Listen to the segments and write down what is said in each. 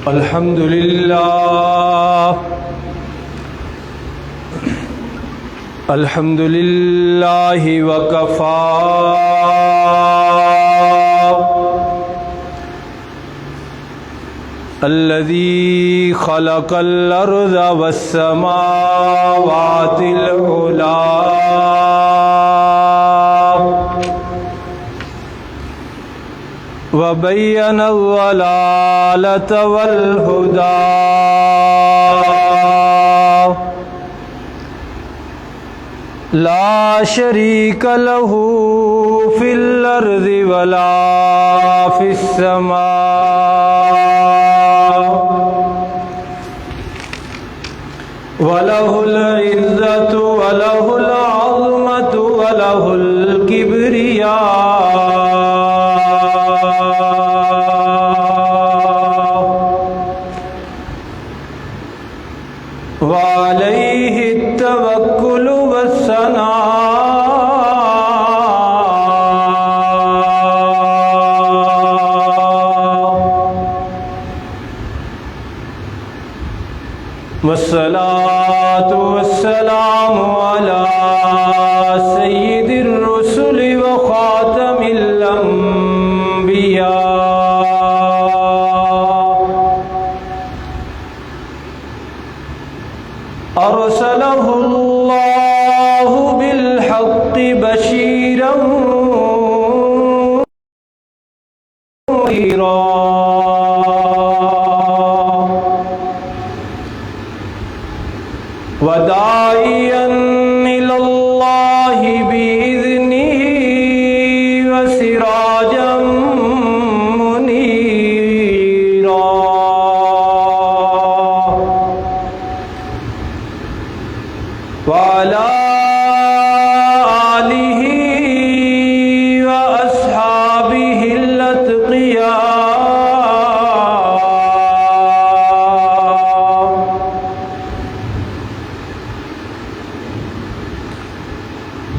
الحمد لله الحمد لله وكفى الذي خلق الأرض والسماوات العلى وبين الضلالة والهدى لا شريك له في الأرض ولا في السماء وله العزة وله العظمة وله الكبرياء وعليه التوكل والصلاة والسلام على سيد الرسل وخاتم الأنبياء أرسله الله بالحق بشيرا ونذيرا وداعيا إلى الله بإذنه وسراجا منيرا وعلى آله وأصحابه الأتقياء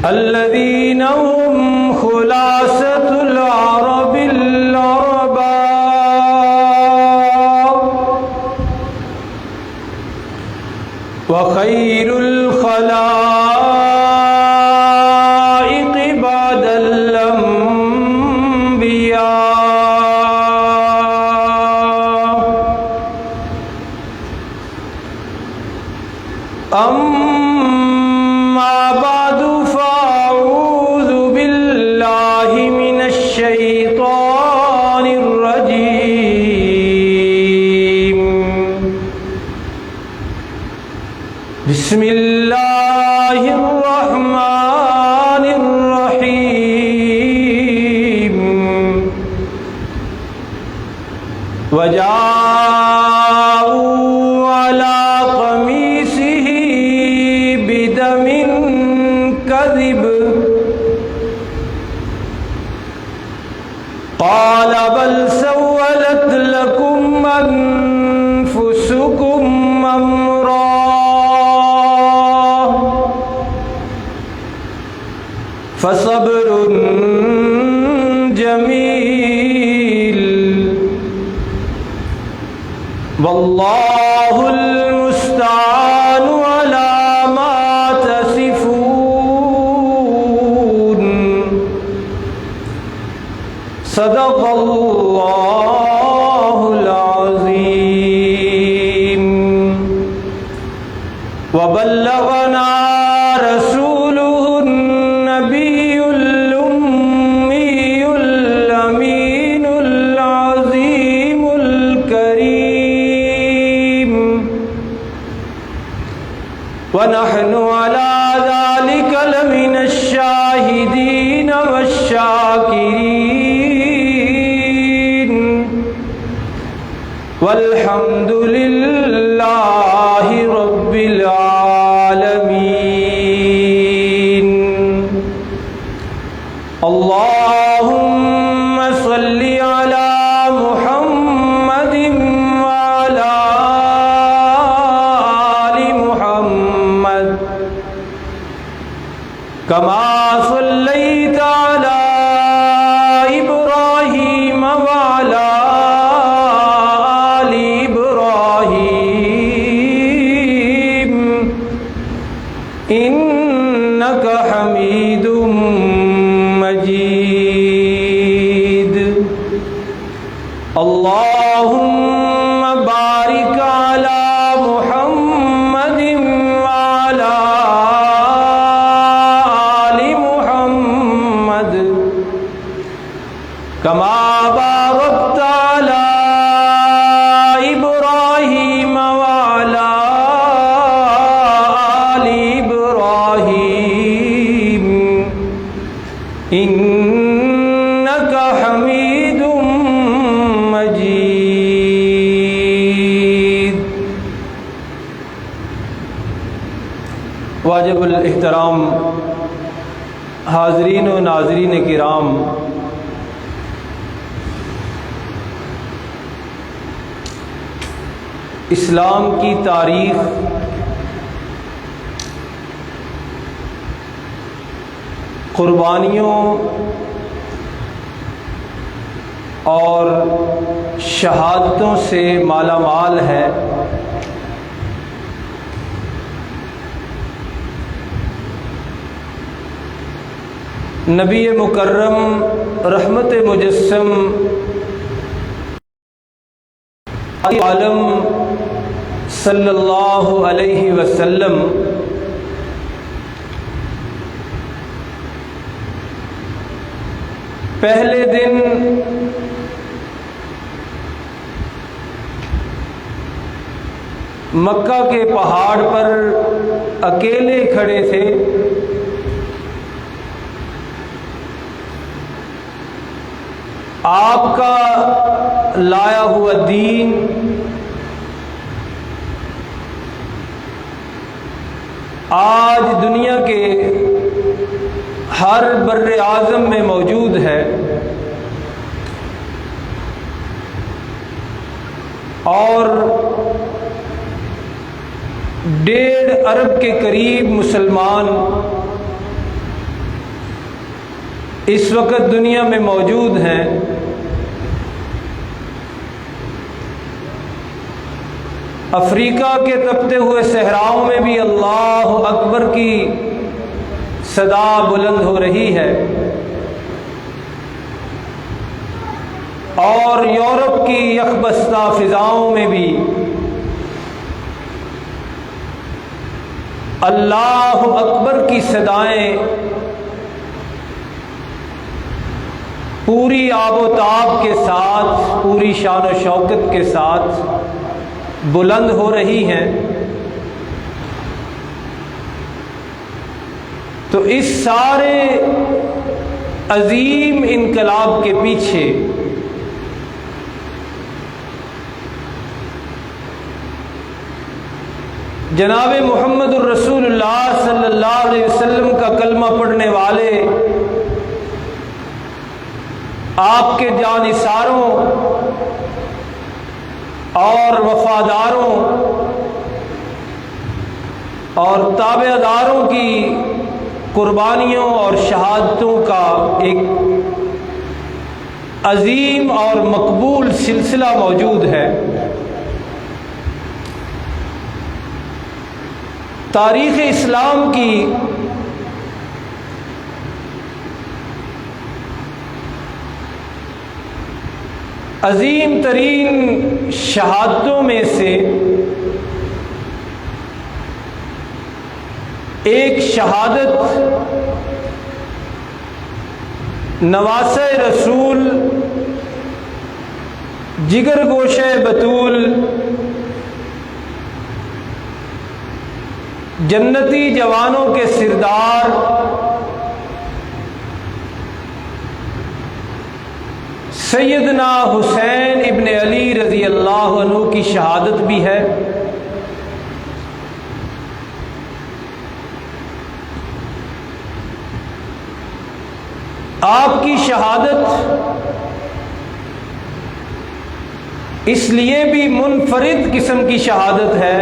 الذين هم خلاصة العرب العرباء وخير الخلائق بعد الأنبياء أما بعد فأعوذ بالله من الشيطان الرجيم بسم الله الرحمن الرحيم وجاءوا على قميصه بدم كذب قال بل سولت لكم أنفسكم أمرا فصبر جميل والله المستعان على ما تصفون صدق الله العظيم وبلغنا رسوله النبي الأمي الأمين العظيم الكريم ونحن على ذلك لمن الشاهدين والشاكرين والحمد لله رب العالمين اللهم صل على محمد وعلى آل محمد كما صليت على إبراهيم وعلى آل إبراهيم إنك حميد مجيد اللهم بارك على محمد وعلى آل محمد كما باركت على إبراهيم وعلى آل إبراهيم إنك حميد مجيد. واجب الاحترام حاضرین و ناظرین کرام، اسلام کی تاریخ قربانیوں اور شہادتوں سے مالا مال ہے. نبی مکرم رحمت مجسم عالم صلی اللہ علیہ وسلم پہلے دن مکہ کے پہاڑ پر اکیلے کھڑے تھے. آپ کا لایا ہوا دین آج دنیا کے ہر بر اعظم میں موجود ہے اور 1.5 ارب کے قریب مسلمان اس وقت دنیا میں موجود ہیں. افریقہ کے تپتے ہوئے صحراؤں میں بھی اللہ اکبر کی صدا بلند ہو رہی ہے اور یورپ کی یکبستہ فضاؤں میں بھی اللہ اکبر کی صدائیں پوری آب و تاب کے ساتھ، پوری شان و شوکت کے ساتھ بلند ہو رہی ہیں. تو اس سارے عظیم انقلاب کے پیچھے جناب محمد الرسول اللہ صلی اللہ علیہ وسلم کا کلمہ پڑھنے والے آپ کے جانثاروں اور وفاداروں اور تابعداروں کی قربانیوں اور شہادتوں کا ایک عظیم اور مقبول سلسلہ موجود ہے. تاریخ اسلام کی عظیم ترین شہادتوں میں سے ایک شہادت نواسہ رسول، جگر گوشہ بطول، جنتی جوانوں کے سردار سیدنا حسین ابن علی رضی اللہ عنہ کی شہادت بھی ہے. آپ کی شہادت اس لیے بھی منفرد قسم کی شہادت ہے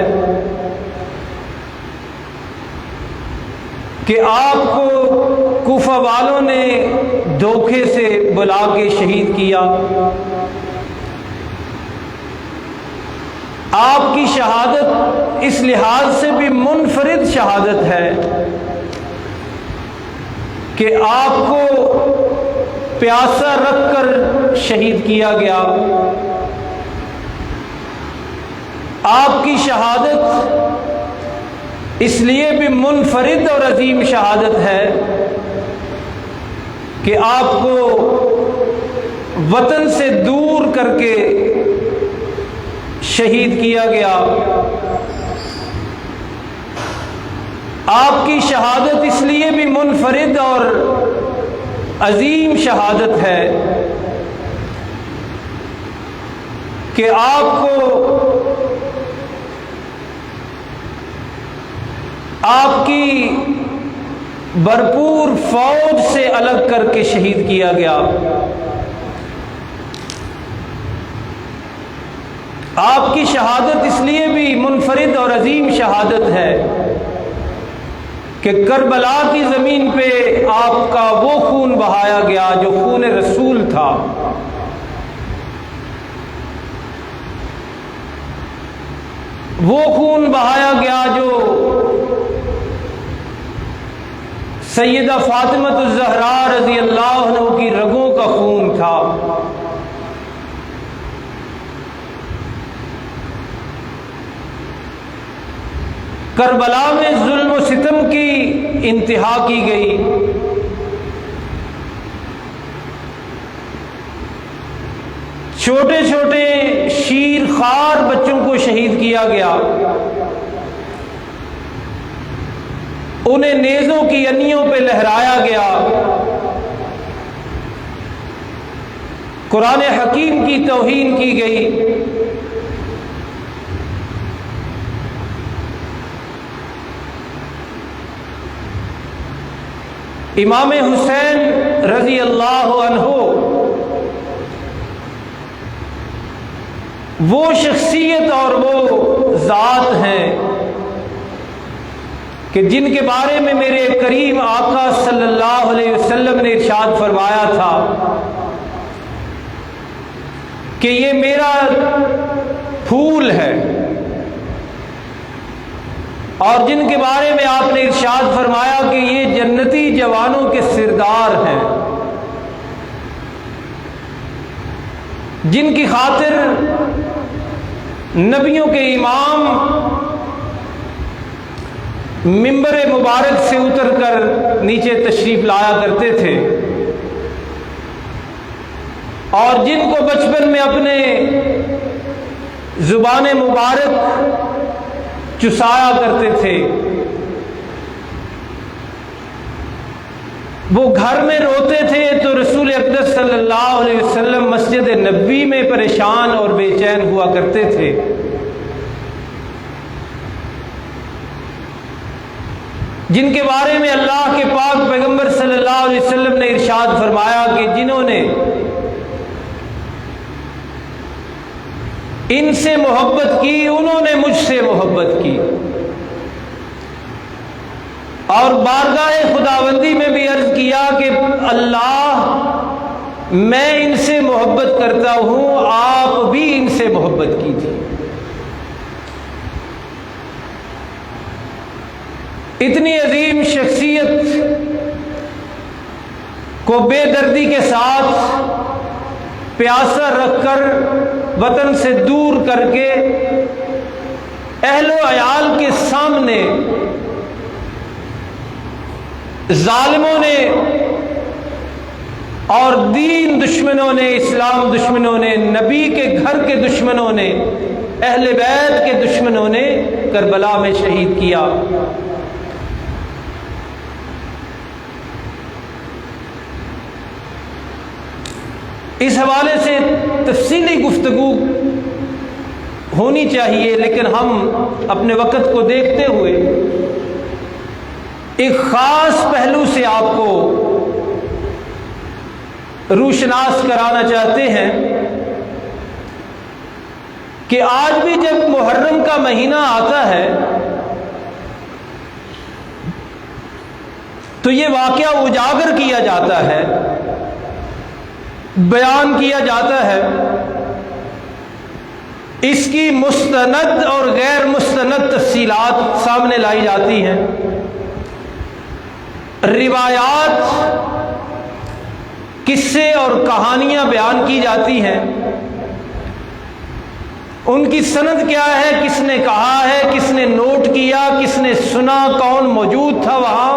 کہ آپ کو کوفہ والوں نے دھوکے سے بلا کے شہید کیا. آپ کی شہادت اس لحاظ سے بھی منفرد شہادت ہے کہ آپ کو پیاسا رکھ کر شہید کیا گیا۔ آپ کی شہادت اس لیے بھی منفرد اور عظیم شہادت ہے کہ آپ کو وطن سے دور کر کے شہید کیا گیا۔ آپ کی شہادت اس لیے بھی منفرد اور عظیم شہادت ہے کہ آپ کو آپ کی بھرپور فوج سے الگ کر کے شہید کیا گیا۔ آپ کی شہادت اس لیے بھی منفرد اور عظیم شہادت ہے کہ کربلا کی زمین پہ آپ کا وہ خون بہایا گیا جو خون رسول تھا۔ وہ خون بہایا گیا جو سیدہ فاطمہ الزہرا رضی اللہ عنہ کی رگوں کا خون تھا۔ کربلا میں ظلم و ستم کی انتہا کی گئی۔ چھوٹے چھوٹے شیر خوار بچوں کو شہید کیا گیا، انہیں نیزوں کی انیوں پہ لہرایا گیا، قرآن حکیم کی توہین کی گئی۔ امام حسین رضی اللہ عنہ وہ شخصیت اور وہ ذات ہیں کہ جن کے بارے میں میرے کریم آقا صلی اللہ علیہ وسلم نے ارشاد فرمایا تھا کہ یہ میرا پھول ہے، اور جن کے بارے میں آپ نے ارشاد فرمایا کہ یہ جنتی جوانوں کے سردار ہیں، جن کی خاطر نبیوں کے امام منبر مبارک سے اتر کر نیچے تشریف لایا کرتے تھے، اور جن کو بچپن میں اپنے زبان مبارک چسایا کرتے تھے، وہ گھر میں روتے تھے تو رسول اقدس صلی اللہ علیہ وسلم مسجد نبوی میں پریشان اور بے چین ہوا کرتے تھے۔ جن کے بارے میں اللہ کے پاک پیغمبر صلی اللہ علیہ وسلم نے ارشاد فرمایا کہ جنہوں نے ان سے محبت کی انہوں نے مجھ سے محبت کی، اور بارگاہ خداوندی میں بھی عرض کیا کہ اللہ میں ان سے محبت کرتا ہوں، آپ بھی ان سے محبت کیجیے۔ اتنی عظیم شخصیت کو بے دردی کے ساتھ پیاسا رکھ کر وطن سے دور کر کے اہل و عیال کے سامنے ظالموں نے اور دین دشمنوں نے، اسلام دشمنوں نے، نبی کے گھر کے دشمنوں نے، اہل بیت کے دشمنوں نے کربلا میں شہید کیا۔ اس حوالے سے تفصیلی گفتگو ہونی چاہیے، لیکن ہم اپنے وقت کو دیکھتے ہوئے ایک خاص پہلو سے آپ کو روشناس کرانا چاہتے ہیں کہ آج بھی جب محرم کا مہینہ آتا ہے تو یہ واقعہ اجاگر کیا جاتا ہے، بیان کیا جاتا ہے، اس کی مستند اور غیر مستند تفصیلات سامنے لائی جاتی ہیں۔ روایات، قصے اور کہانیاں بیان کی جاتی ہیں، ان کی سند کیا ہے، کس نے کہا ہے، کس نے نوٹ کیا، کس نے سنا، کون موجود تھا وہاں،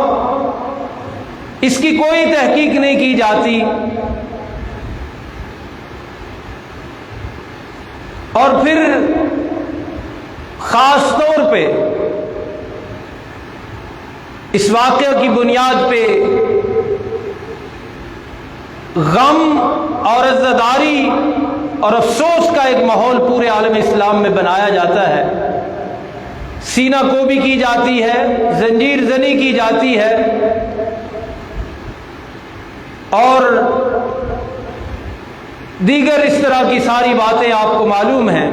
اس کی کوئی تحقیق نہیں کی جاتی۔ اور پھر خاص طور پہ اس واقعہ کی بنیاد پہ غم اور عزاداری اور افسوس کا ایک ماحول پورے عالم اسلام میں بنایا جاتا ہے، سینہ کوبی کی جاتی ہے، زنجیر زنی کی جاتی ہے، اور دیگر اس طرح کی ساری باتیں آپ کو معلوم ہیں۔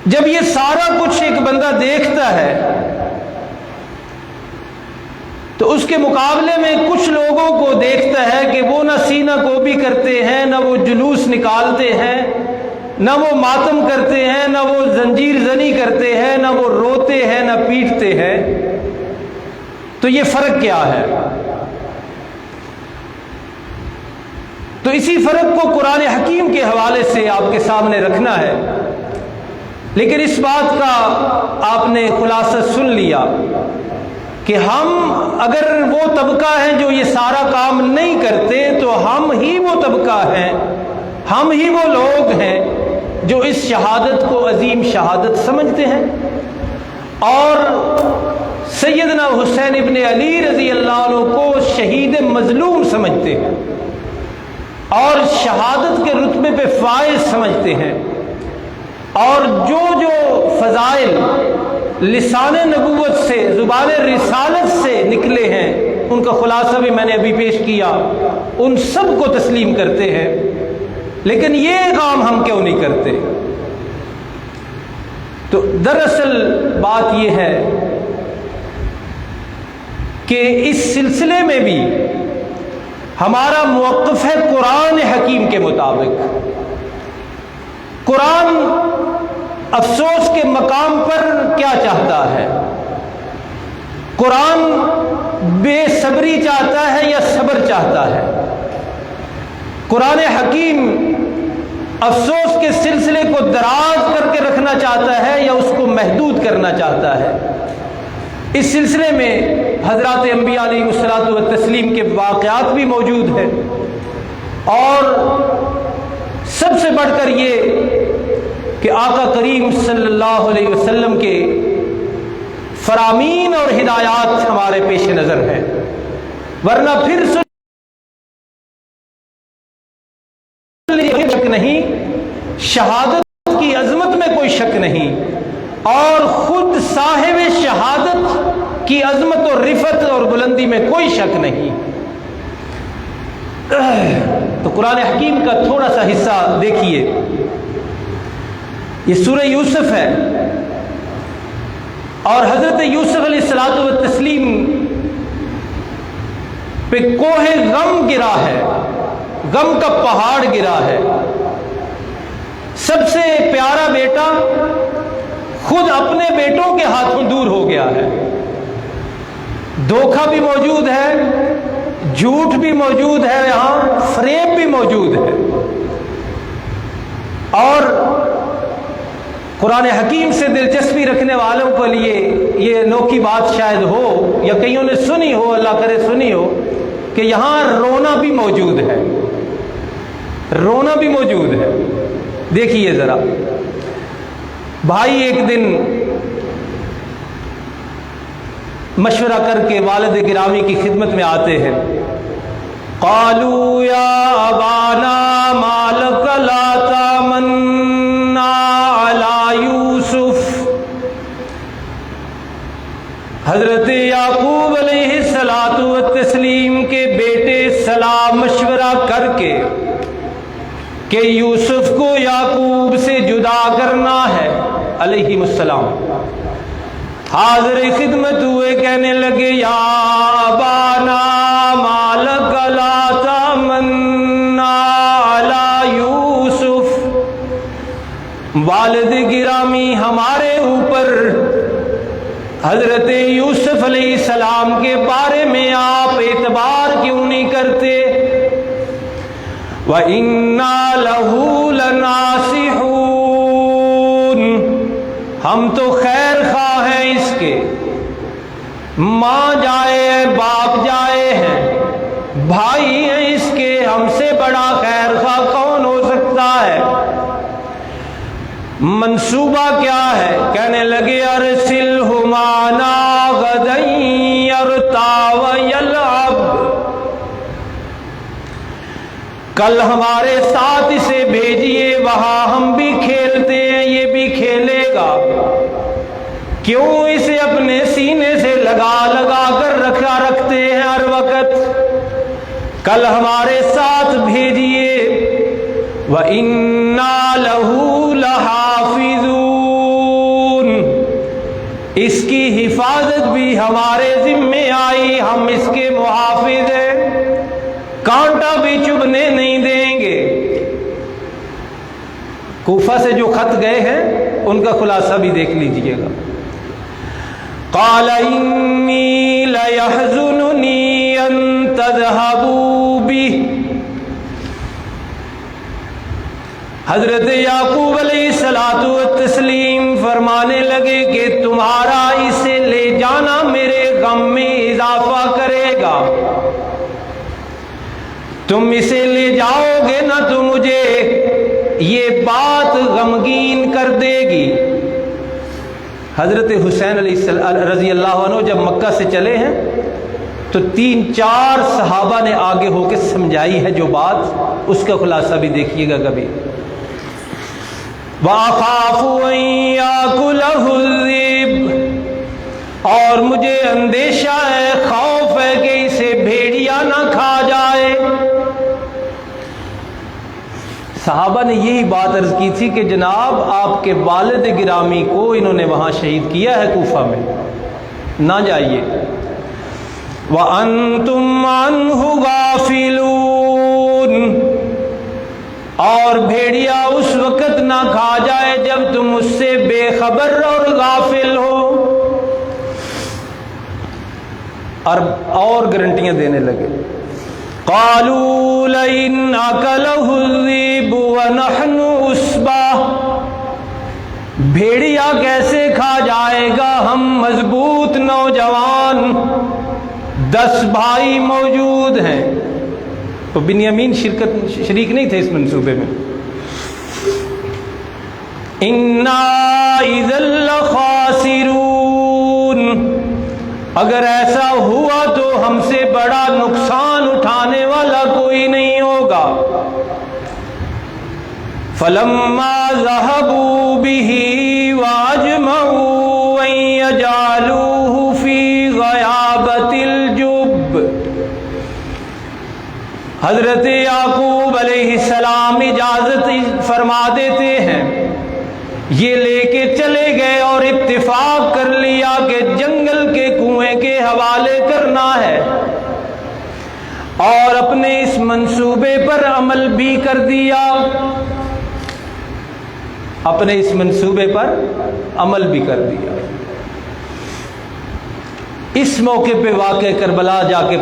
جب یہ سارا کچھ ایک بندہ دیکھتا ہے تو اس کے مقابلے میں کچھ لوگوں کو دیکھتا ہے کہ وہ نہ سینہ کوبی کرتے ہیں، نہ وہ جلوس نکالتے ہیں، نہ وہ ماتم کرتے ہیں، نہ وہ زنجیر زنی کرتے ہیں، نہ وہ روتے ہیں، نہ پیٹتے ہیں۔ تو یہ فرق کیا ہے؟ تو اسی فرق کو قرآن حکیم کے حوالے سے آپ کے سامنے رکھنا ہے، لیکن اس بات کا آپ نے خلاصہ سن لیا کہ ہم اگر وہ طبقہ ہیں جو یہ سارا کام نہیں کرتے تو ہم ہی وہ طبقہ ہیں، ہم ہی وہ لوگ ہیں جو اس شہادت کو عظیم شہادت سمجھتے ہیں اور سیدنا حسین ابن علی رضی اللہ عنہ کو شہید مظلوم سمجھتے ہیں اور شہادت کے رتبے پہ فائز سمجھتے ہیں، اور جو فضائل لسان نبوت سے، زبان رسالت سے نکلے ہیں، ان کا خلاصہ بھی میں نے ابھی پیش کیا، ان سب کو تسلیم کرتے ہیں۔ لیکن یہ کام ہم کیوں نہیں کرتے؟ تو دراصل بات یہ ہے کہ اس سلسلے میں بھی ہمارا موقف ہے قرآن حکیم کے مطابق۔ قرآن افسوس کے مقام پر کیا چاہتا ہے؟ قرآن بے صبری چاہتا ہے یا صبر چاہتا ہے؟ قرآن حکیم افسوس کے سلسلے کو دراز کر کے رکھنا چاہتا ہے یا اس کو محدود کرنا چاہتا ہے؟ اس سلسلے میں حضرات انبیاء علیہ الصلوۃ والتسلیم کے واقعات بھی موجود ہیں، اور سب سے بڑھ کر یہ کہ آقا کریم صلی اللہ علیہ وسلم کے فرامین اور ہدایات ہمارے پیش نظر ہیں، ورنہ پھر شک نہیں، شہادت کی عظمت میں کوئی شک نہیں، اور خود صاحب شہادت کی عظمت اور رفعت اور بلندی میں کوئی شک نہیں۔ تو قرآن حکیم کا تھوڑا سا حصہ دیکھیے، یہ سورہ یوسف ہے، اور حضرت یوسف علیہ الصلوۃ والتسلیم پہ کوہ غم گرا ہے، غم کا پہاڑ گرا ہے۔ سب سے پیارا بیٹا خود اپنے بیٹوں کے ہاتھوں دور ہو گیا ہے، دھوکہ بھی موجود ہے، جھوٹ بھی موجود ہے، یہاں فریب بھی موجود ہے، اور قرآن حکیم سے دلچسپی رکھنے والوں کے لیے یہ انوکھی بات شاید ہو یا کئیوں نے سنی ہو، اللہ کرے سنی ہو، کہ یہاں رونا بھی موجود ہے، رونا بھی موجود ہے۔ دیکھیے ذرا، بھائی ایک دن مشورہ کر کے والد گرامی کی خدمت میں آتے ہیں، قالوا یا ابانا ما لک لا تامنا علی یوسف۔ حضرت یعقوب علیہ الصلوۃ والتسلیم کے بیٹے صلاح مشورہ کر کے کہ یوسف کو یعقوب سے جدا کرنا ہے علیہ السلام، حاضر خدمت ہوئے، کہنے لگے یا ابانا ما لک لا تامنا علی یوسف، والد گرامی ہمارے اوپر حضرت یوسف علیہ السلام کے بارے میں آپ اعتبار کیوں نہیں کرتے؟ وَإِنَّا لَهُ لَنَاصِحُونَ، ہم تو خیر خواہ ہیں اس کے، ماں جائے باپ جائے ہیں، بھائی ہیں اس کے، ہم سے بڑا خیر خواہ کون ہو سکتا ہے؟ منصوبہ کیا ہے؟ کہنے لگے ارسلہ معنا غدا یرتع ویلعب، کل ہمارے ساتھ اسے بھیجیے، وہاں ہم بھی کھیلتے ہیں یہ بھی کھیلے گا۔ کیوں اسے اپنے سینے سے لگا لگا کر رکھتے ہیں ہر وقت؟ کل ہمارے ساتھ بھیجیے۔ وَإِنَّا لَهُ لَحَافِظُونَ، اس کی حفاظت بھی ہمارے ذمے آئی، ہم اس کے محافظ ہیں، کانٹا بھی چبھنے نہیں دیں گے۔ کوفہ سے جو خط گئے ہیں ان کا خلاصہ بھی دیکھ لیجئے گا۔ قال انی لیحزننی ان تذهبوا به، حضرت یعقوب علیہ الصلوۃ والتسلیم فرمانے لگے کہ تمہارا اسے لے جانا میرے غم میں اضافہ کرے گا، تم اسے لے جاؤ گے نہ تو مجھے یہ بات غمگین کر دے گی۔ حضرت حسین رضی اللہ عنہ جب مکہ سے چلے ہیں تو 3-4 صحابہ نے آگے ہو کے سمجھائی ہے جو بات، اس کا خلاصہ بھی دیکھیے گا کبھی۔ وَأَخَافُ أَن يَأْكُلَهُ الذِّئْبُ، اور مجھے اندیشہ ہے، خوف ہے کہ اسے بھیڑیا نہ کھا جائے۔ صحابہ نے یہی بات عرض کی تھی کہ جناب آپ کے والد گرامی کو انہوں نے وہاں شہید کیا ہے کوفہ میں، نہ جائیے۔ وَأَنْتُمْ عَنْهُ غَافِلُونَ، اور بھیڑیا اس وقت نہ کھا جائے جب تم اس سے بے خبر اور غافل ہو۔ اور گارنٹیاں دینے لگے۔ قالوا لئن أكله الذئب ونحن عصبة، بھیڑیا کیسے کھا جائے گا، ہم مضبوط نوجوان 10 بھائی موجود ہیں۔ تو بنیامین شریک نہیں تھے اس منصوبے میں۔ انا اذا لخاسرون، اگر ایسا ہوا تو ہم سے بڑا نقصان اٹھانے والا کوئی نہیں ہوگا۔ فلما ذهبوا به واجمعوا ان يجعلوه في غيابة الجب، حضرت یعقوب علیہ السلام اجازت فرما دیتے ہیں، یہ لے کے چلے گئے اور اتفاق کر لیا کہ جنگل کے کنویں کے حوالے کرنا ہے، اور اپنے اس منصوبے پر عمل بھی کر دیا، اپنے اس منصوبے پر عمل بھی کر دیا۔ اس موقع پہ واقع کربلا جا کے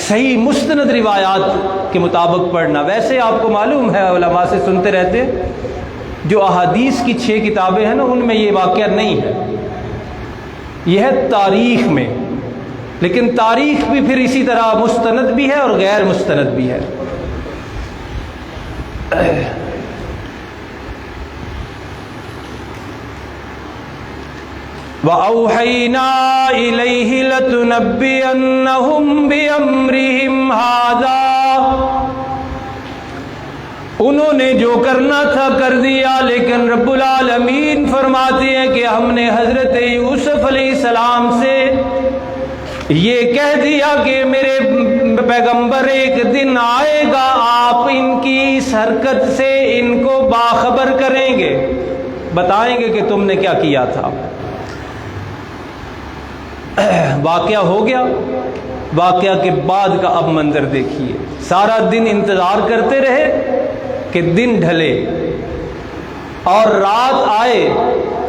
صحیح مستند روایات کے مطابق پڑھنا، ویسے آپ کو معلوم ہے علماء سے سنتے رہتے، جو احادیث کی 6 کتابیں ہیں نا ان میں یہ واقعہ نہیں ہے، یہ ہے تاریخ میں، لیکن تاریخ بھی پھر اسی طرح مستند بھی ہے اور غیر مستند بھی ہے۔ وَأَوْحَيْنَا إِلَيْهِ لَتُنَبِّئَنَّهُمْ بِأَمْرِهِمْ هَذَا، انہوں نے جو کرنا تھا کر دیا، لیکن رب العالمین فرماتے ہیں کہ ہم نے حضرت یوسف علیہ السلام سے یہ کہہ دیا کہ میرے پیغمبر ایک دن آئے گا، آپ ان کی اس حرکت سے ان کو باخبر کریں گے، بتائیں گے کہ تم نے کیا کیا تھا۔ واقعہ ہو گیا، واقعہ کے بعد کا اب منظر دیکھیے۔ سارا دن انتظار کرتے رہے کہ دن ڈھلے، اور رات آئے،